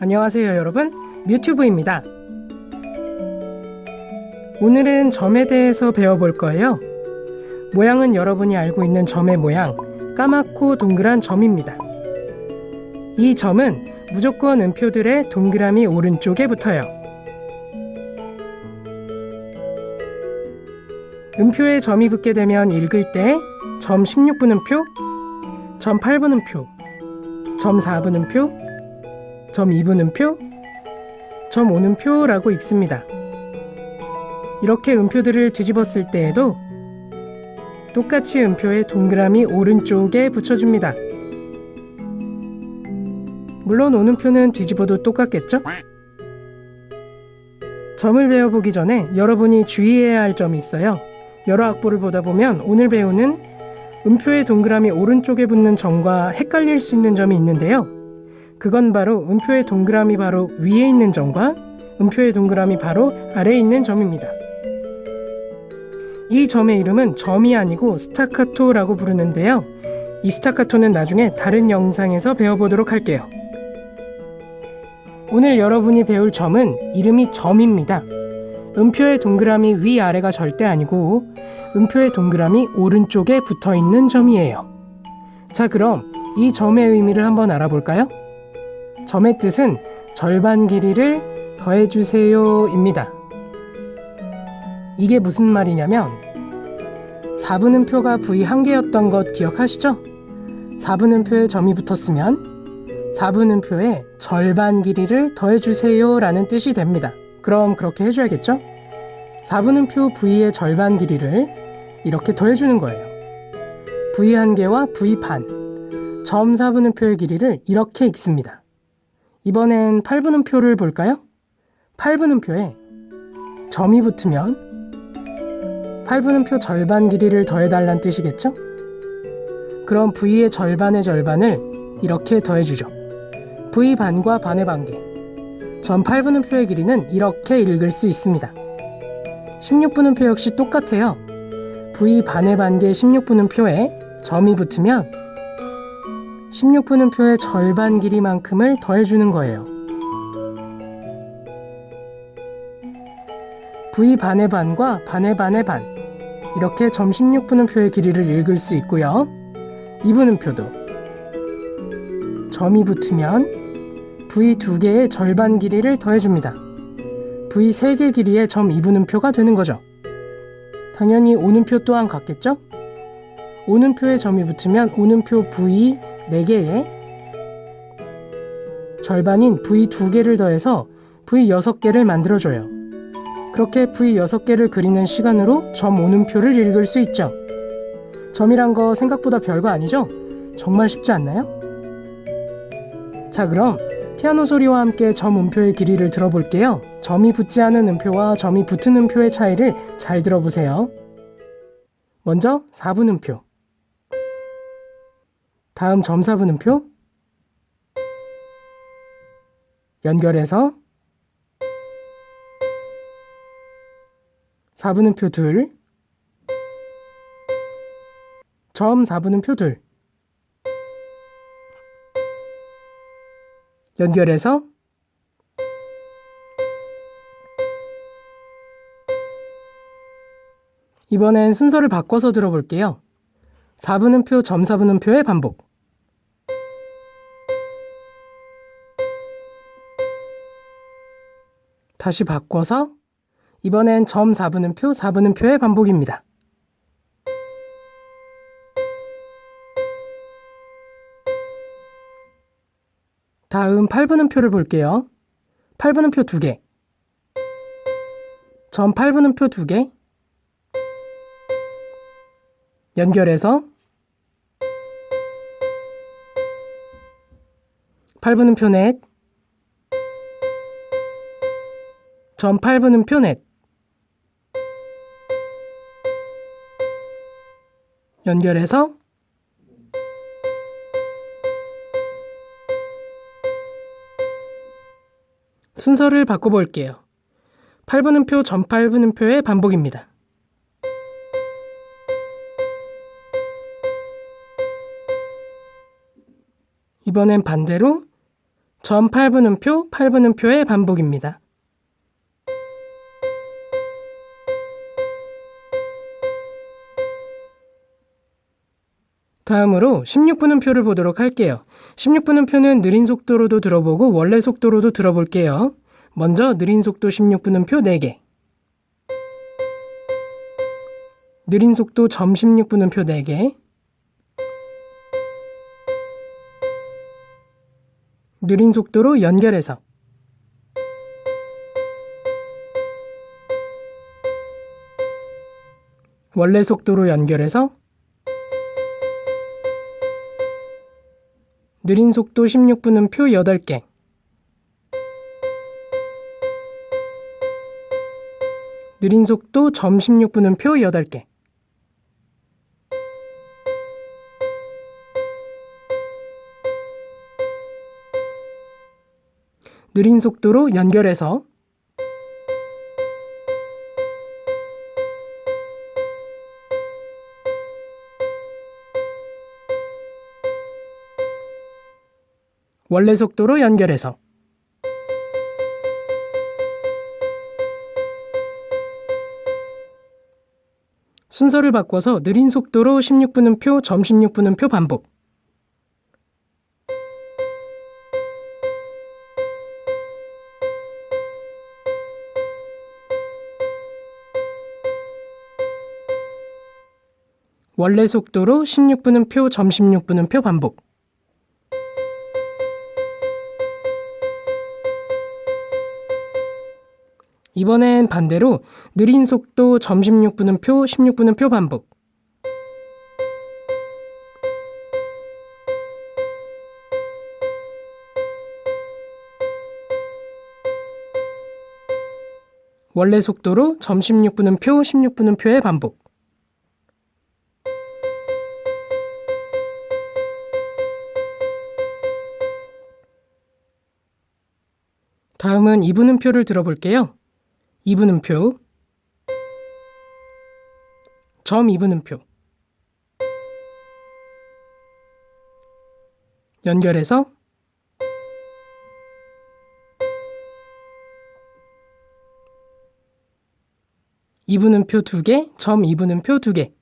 안녕하세요 여러분, 뮤튜브입니다. 오늘은 점에 대해서 배워볼 거예요. 모양은 여러분이 알고 있는 점의 모양, 까맣고 동그란 점입니다. 이 점은 무조건 음표들의 동그라미 오른쪽에 붙어요. 음표에 점이 붙게 되면 읽을 때 점 16분음표, 점 8분음표, 점 4분음표, 점 2분음표, 점 5분음표라고 읽습니다. 이렇게 음표들을 뒤집었을 때에도 똑같이 음표의 동그라미 오른쪽에 붙여줍니다. 물론 오음표는 뒤집어도 똑같겠죠? 점을 배워보기 전에 여러분이 주의해야 할 점이 있어요. 여러 악보를 보다 보면 오늘 배우는 음표의 동그라미 오른쪽에 붙는 점과 헷갈릴 수 있는 점이 있는데요. 그건 바로 음표의 동그라미 바로 위에 있는 점과 음표의 동그라미 바로 아래에 있는 점입니다. 이 점의 이름은 점이 아니고 스타카토라고 부르는데요. 이 스타카토는 나중에 다른 영상에서 배워보도록 할게요. 오늘 여러분이 배울 점은 이름이 점입니다. 음표의 동그라미 위아래가 절대 아니고 음표의 동그라미 오른쪽에 붙어있는 점이에요. 자, 그럼 이 점의 의미를 한번 알아볼까요? 점의 뜻은 절반 길이를 더해주세요 입니다. 이게 무슨 말이냐면 4분음표가 V 한 개였던 것 기억하시죠? 4분음표에 점이 붙었으면 4분음표에 절반 길이를 더해주세요 라는 뜻이 됩니다. 그럼 그렇게 해줘야겠죠? 4분음표 V의 절반 길이를 이렇게 더해주는 거예요. V 한 개와 V 반, 점 4분음표의 길이를 이렇게 읽습니다. 이번엔 8분음표를 볼까요? 8분음표에 점이 붙으면 8분음표 절반 길이를 더해달라는 뜻이겠죠? 그럼 V의 절반의 절반을 이렇게 더해주죠. V 반과 반의 반개, 점 8분음표의 길이는 이렇게 읽을 수 있습니다. 16분음표 역시 똑같아요. V 반의 반개 16분음표에 점이 붙으면 16분음표의 절반 길이만큼을 더해주는 거예요. V 반의 반과 반의 반의 반, 이렇게 점 16분음표의 길이를 읽을 수 있고요. 2분음표도 점이 붙으면 V 2개의 절반 길이를 더해줍니다. V 3개 길이의 점 2분음표가 되는 거죠. 당연히 오음표 또한 같겠죠? 오음표에 점이 붙으면 오음표 V 4개의 절반인 V 2개를 더해서 V 6개를 만들어줘요. 그렇게 V 6개를 그리는 시간으로 점 오음표를 읽을 수 있죠. 점이란 거 생각보다 별거 아니죠? 정말 쉽지 않나요? 자, 그럼 피아노 소리와 함께 점 음표의 길이를 들어볼게요. 점이 붙지 않은 음표와 점이 붙은 음표의 차이를 잘 들어보세요. 먼저 4분음표, 다음 점 4분음표, 연결해서 4분음표 둘, 점 4분음표 둘, 연결해서 이번엔 순서를 바꿔서 들어볼게요. 4분음표, 점 4분음표의 반복, 다시 바꿔서 이번엔 점 4분음표, 4분음표의 반복입니다. 다음 8분음표를 볼게요. 8분음표 2개, 점 8분음표 2개, 연결해서 8분음표 넷, 점 8분음표 넷, 연결해서 순서를 바꿔볼게요. 8분음표, 점 8분음표의 반복입니다. 이번엔 반대로 점 8분음표, 8분음표의 반복입니다. 다음으로 16분음표를 보도록 할게요. 16분음표는 느린 속도로도 들어보고 원래 속도로도 들어볼게요. 먼저 느린 속도 16분음표 4개. 느린 속도 점 16분음표 4개. 느린 속도로 연결해서. 원래 속도로 연결해서. 느린 속도 16분음표 8개. 느린 속도 점 16분음표 8개. 느린 속도로 연결해서. 원래 속도로 연결해서. 순서를 바꿔서 느린 속도로 16분음표, 점 16분음표 반복. 원래 속도로 16분음표, 점 16분음표 반복. 이번엔 반대로 느린 속도 점 16분음표, 16분음표 반복. 원래 속도로 점 16분음표, 16분음표의 반복. 다음은 2분음표를 들어볼게요. 2분음표, 점 2분음표. 연결해서. 이분음표 2개, 점 2분음표 2개.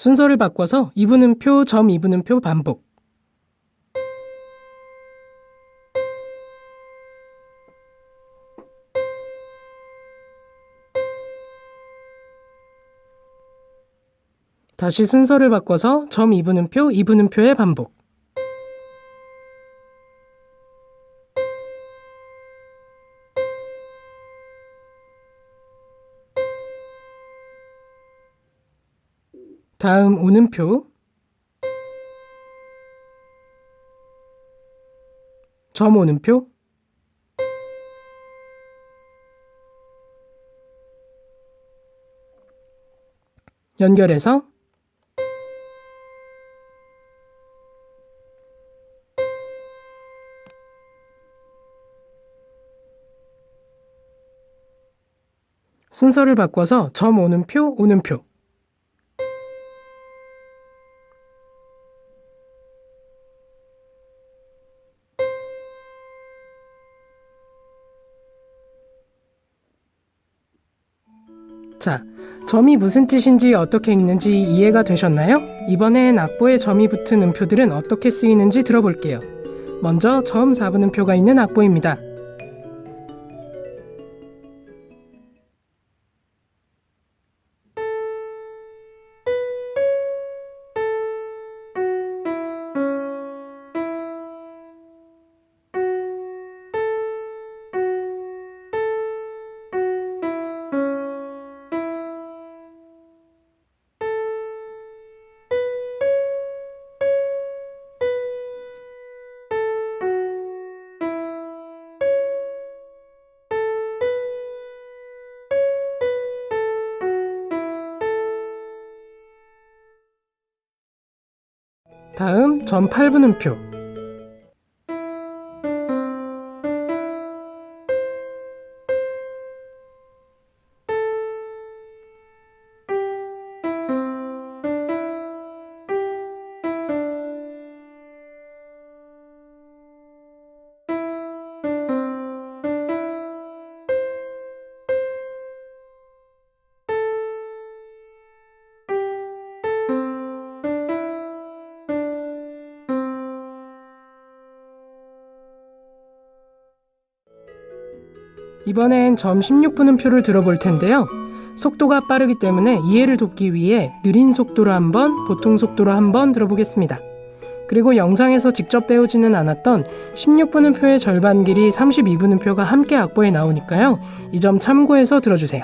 순서를 바꿔서 2분음표, 점 2분음표 반복. 다시 순서를 바꿔서 점 2분음표, 2분음표의 반복. 다음 오음표, 점 오음표. 연결해서. 순서를 바꿔서 점 오음표, 오음표. 자, 점이 무슨 뜻인지 어떻게 읽는지 이해가 되셨나요? 이번엔 악보에 점이 붙은 음표들은 어떻게 쓰이는지 들어볼게요. 먼저 점 4분음표가 있는 악보입니다. 다음 점 8분음표. 이번엔 점 16분음표를 들어볼 텐데요. 속도가 빠르기 때문에 이해를 돕기 위해 느린 속도로 한번, 보통 속도로 한번 들어보겠습니다. 그리고 영상에서 직접 배우지는 않았던 16분음표의 절반 길이 32분음표가 함께 악보에 나오니까요. 이 점 참고해서 들어주세요.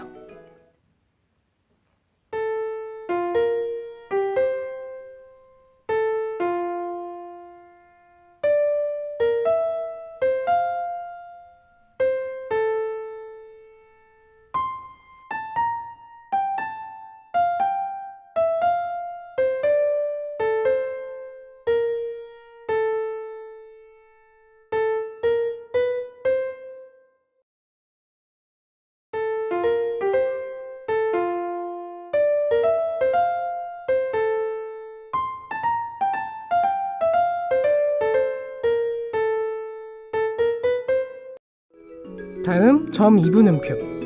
다음 점 2분음표.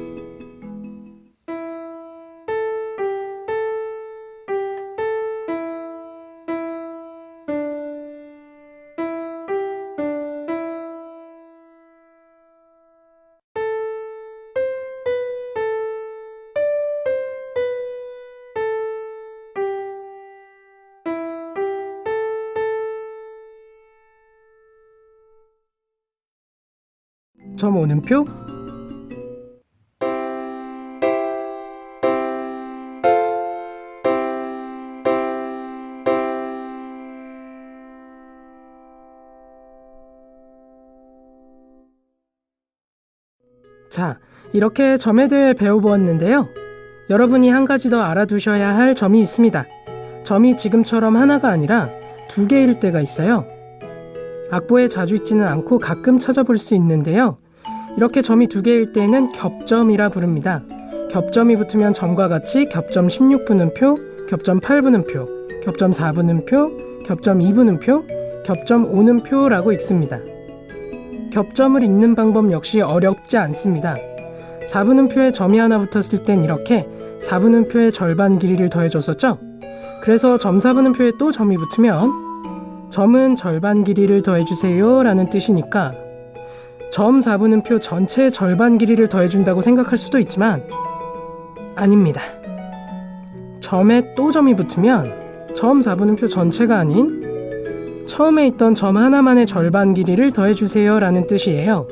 점 5는표. 자, 이렇게 점에 대해 배워보았는데요. 여러분이 한 가지 더 알아두셔야 할 점이 있습니다. 점이 지금처럼 하나가 아니라 두 개일 때가 있어요. 악보에 자주 있지는 않고 가끔 찾아볼 수 있는데요. 이렇게 점이 두 개일 때는 겹점이라 부릅니다. 겹점이 붙으면 점과 같이 겹점 16분음표, 겹점 8분음표, 겹점 4분음표, 겹점 2분음표, 겹점 5는표라고 읽습니다. 겹점을 읽는 방법 역시 어렵지 않습니다. 4분음표에 점이 하나 붙었을 땐 이렇게 4분음표의 절반 길이를 더해줬었죠? 그래서 점 4분음표에 또 점이 붙으면 점은 절반 길이를 더해주세요 라는 뜻이니까 점 4분음표 전체의 절반 길이를 더해준다고 생각할 수도 있지만 아닙니다. 점에 또 점이 붙으면 점 4분음표 전체가 아닌 처음에 있던 점 하나만의 절반 길이를 더해주세요 라는 뜻이에요.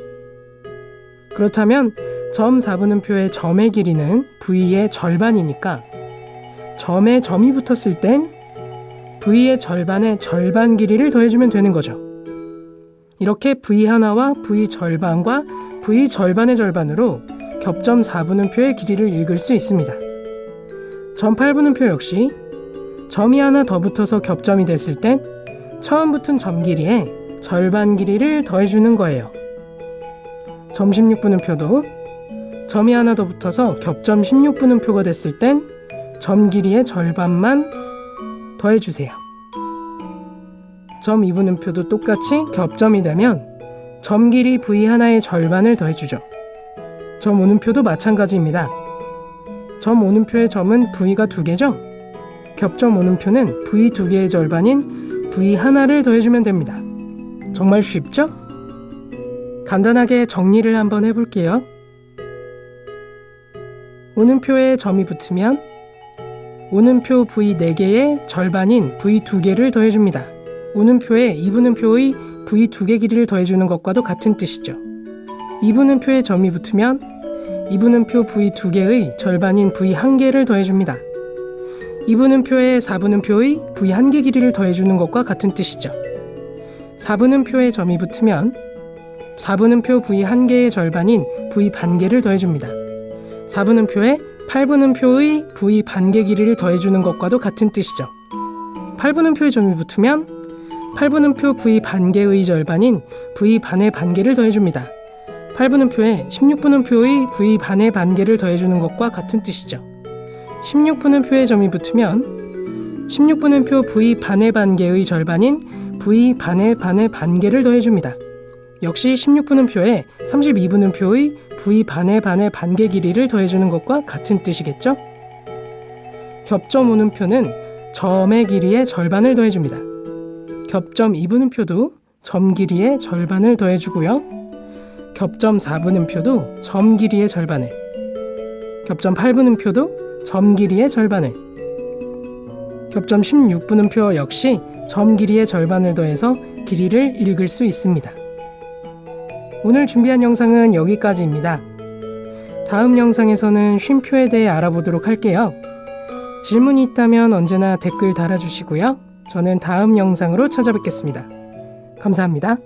그렇다면 점 4분음표의 점의 길이는 V의 절반이니까 점에 점이 붙었을 땐 V의 절반의 절반 길이를 더해주면 되는 거죠. 이렇게 V 하나와 V 절반과 V 절반의 절반으로 겹점 4분음표의 길이를 읽을 수 있습니다. 점 8분음표 역시 점이 하나 더 붙어서 겹점이 됐을 땐 처음 붙은 점 길이에 절반 길이를 더해주는 거예요. 점 16분음표도 점이 하나 더 붙어서 겹점 16분음표가 됐을 땐 점 길이의 절반만 더해주세요. 점 2분음표도 똑같이 겹점이 되면 점 길이 V 하나의 절반을 더해주죠. 점 5는표도 마찬가지입니다. 점 5는표의 점은 V가 두 개죠? 겹점 5는표는 V 두 개의 절반인 V 하나를 더해주면 됩니다. 정말 쉽죠? 간단하게 정리를 한번 해볼게요. 5는표에 점이 붙으면 5는표 V 4개의 절반인 V 2개를 더해줍니다. 5는표에 2분음표의 V 2개 길이를 더해주는 것과도 같은 뜻이죠. 2분음표에 점이 붙으면 2분음표 V 2개의 절반인 V 1개를 더해줍니다. 2분음표에 4분음표의 V 1개 길이를 더해주는 것과 같은 뜻이죠. 4분음표에 점이 붙으면 4분음표 V 1개의 절반인 V 반개를 더해줍니다. 4분음표에 8분음표의 V 반개 길이를 더해주는 것과도 같은 뜻이죠. 8분음표에 점이 붙으면 8분음표 V 반개의 절반인 V 반의 반개를 더해줍니다. 8분음표에 16분음표의 V 반의 반개를 더해주는 것과 같은 뜻이죠. 16분음표에 점이 붙으면 16분음표 V 반의 반개의 절반인 V 반의 반개를 더해줍니다. 역시 16분음표에 32분음표의 V 반의 반개 길이를 더해주는 것과 같은 뜻이겠죠? 겹점 5는표는 점의 길이의 절반을 더해줍니다. 겹점 2분음표도 점 길이의 절반을 더해주고요. 겹점 4분음표도 점 길이의 절반을, 겹점 8분음표도 점 길이의 절반을, 겹점 16분음표 역시 점 길이의 절반을 더해서 길이를 읽을 수 있습니다. 오늘 준비한 영상은 여기까지입니다. 다음 영상에서는 쉼표에 대해 알아보도록 할게요. 질문이 있다면 언제나 댓글 달아주시고요. 저는 다음 영상으로 찾아뵙겠습니다. 감사합니다.